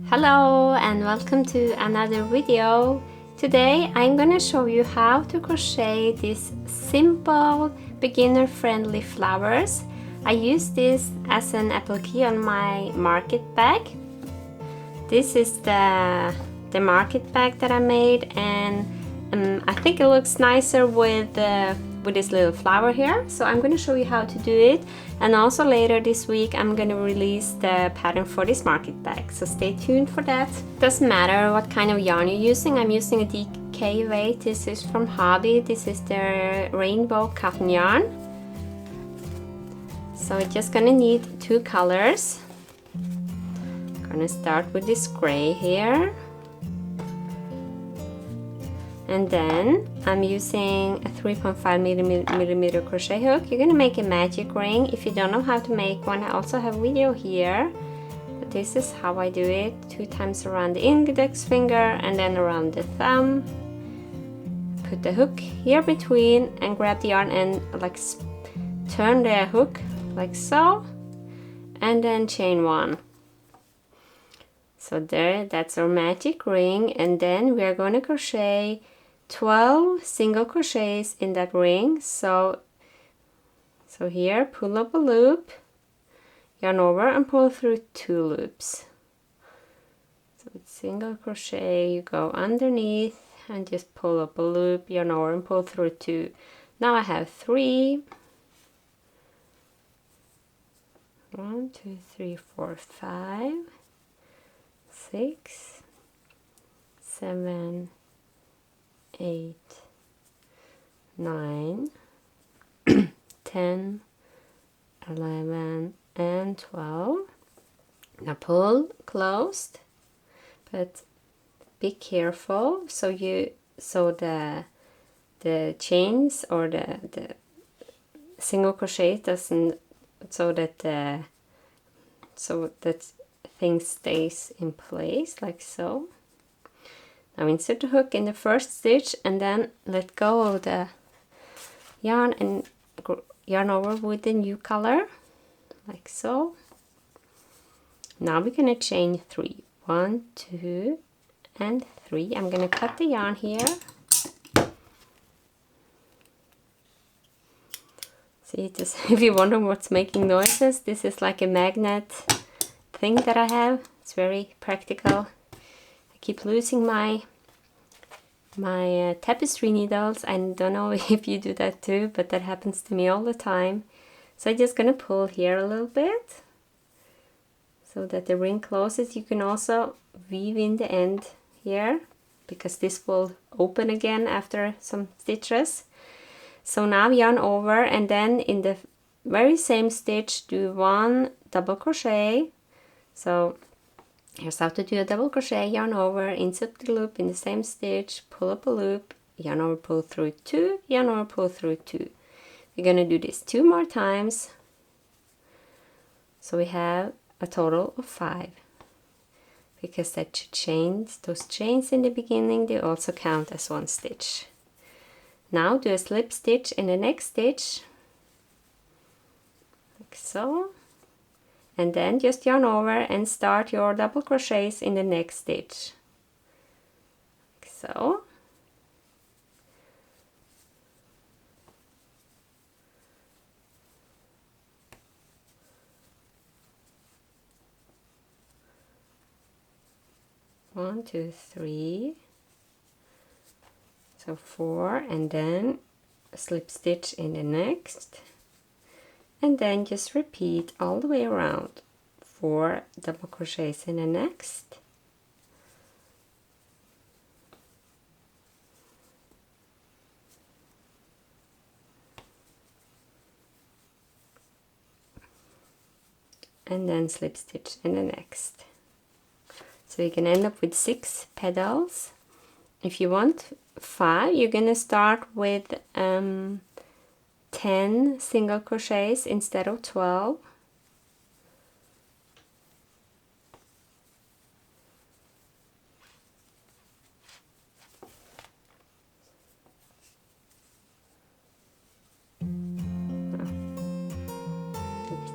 Hello and welcome to another video. Today I'm gonna show you how to crochet these simple beginner friendly flowers. I use this as an applique on my market bag. This is the market bag that I made, and I think it looks nicer with this little flower here, so I'm going to show you how to do it, and also later this week I'm going to release the pattern for this market bag, so stay tuned for that. Doesn't matter what kind of yarn you're using. I'm using a DK weight. This is from Hobby. This is the rainbow cotton yarn. So we're just going to need two colors. I'm going to start with this gray here. And then I'm using a 3.5 millimeter crochet hook. You're gonna make a magic ring. If you don't know how to make one, I also have a video here. But this is how I do it. 2 times around the index finger and then around the thumb. Put the hook here between and grab the yarn and like turn the hook like so. And then chain 1. So there, that's our magic ring. And then we are going to crochet 12 single crochets in that ring. So here, pull up a loop, yarn over and pull through 2 loops. So with single crochet, you go underneath and just pull up a loop, yarn over and pull through 2. Now I have 3. 1, 2, 3, 4, 5, 6, 7, 8, 9, 10, 11, and 12. Now pull closed, but be careful so the chains or the single crochet doesn't, so that thing stays in place like so. Now insert the hook in the first stitch and then let go of the yarn and yarn over with the new color like so. Now we're gonna chain 3. 1, 2, and 3. I'm gonna cut the yarn here. See, just if you wonder what's making noises, this is like a magnet thing that I have. It's very practical. I keep losing my tapestry needles. I don't know if you do that too, but that happens to me all the time. So I'm just gonna pull here a little bit so that the ring closes. You can also weave in the end here because this will open again after some stitches. So now yarn over and then in the very same stitch do 1 double crochet. So here's how to do a double crochet: yarn over, insert the loop in the same stitch, pull up a loop, yarn over, pull through 2, yarn over, pull through 2. We're gonna do this 2 more times. So we have a total of 5. Because that chains, those chains in the beginning, they also count as 1 stitch. Now do a slip stitch in the next stitch, like so. And then just yarn over and start your double crochets in the next stitch, like so. One, 2, 3. So 4, and then a slip stitch in the next. And then just repeat all the way around. 4 double crochets in the next. And then slip stitch in the next. So you can end up with 6 petals. If you want 5, you're gonna start with 10 single crochets instead of 12.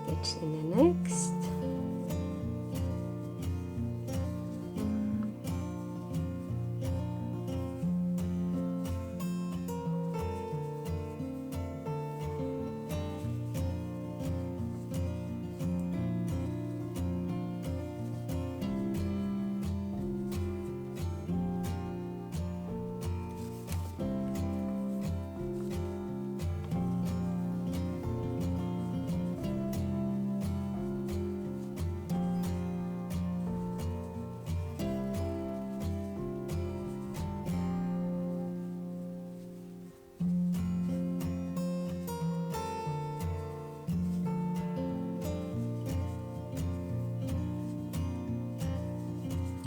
Stitch in the next.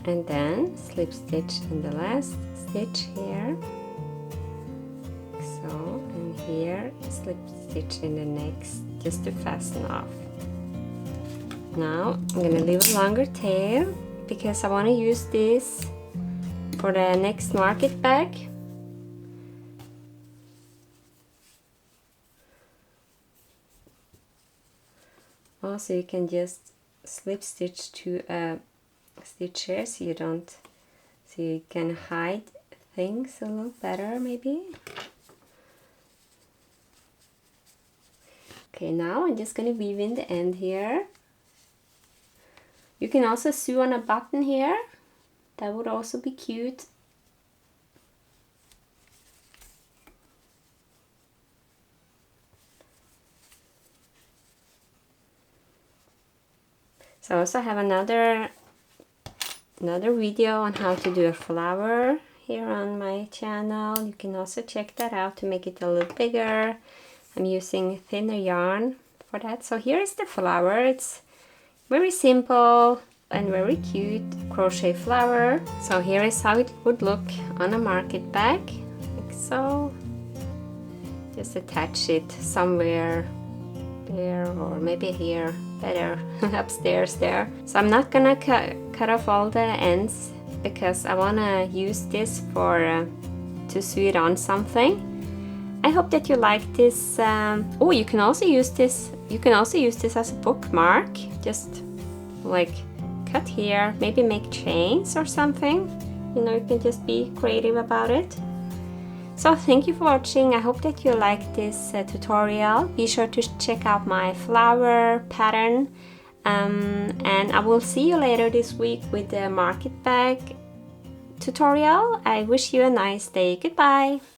and then slip stitch in the last stitch here, so, and here slip stitch in the next just to fasten off. Now I'm gonna leave a longer tail because I want to use this for the next market bag. Also, you can just slip stitch to a stitch here so you can hide things a little better maybe. Okay, now I'm just gonna weave in the end here. You can also sew on a button here. That would also be cute. So I also have another video on how to do a flower here on my channel. You can also check that out to make it a little bigger. I'm using thinner yarn for that. So here is the flower. It's very simple and very cute crochet flower. So here is how it would look on a market bag, like so. Just attach it somewhere there, or maybe here, better upstairs there. So I'm not gonna cut off all the ends because I want to use this for to sew it on something. I hope that you like this. Oh, you can also use this. You can also use this as a bookmark. Just like cut here, maybe make chains or something. You know, you can just be creative about it. So thank you for watching. I hope that you liked this tutorial. Be sure to check out my flower pattern, and I will see you later this week with the market bag tutorial. I wish you a nice day. Goodbye.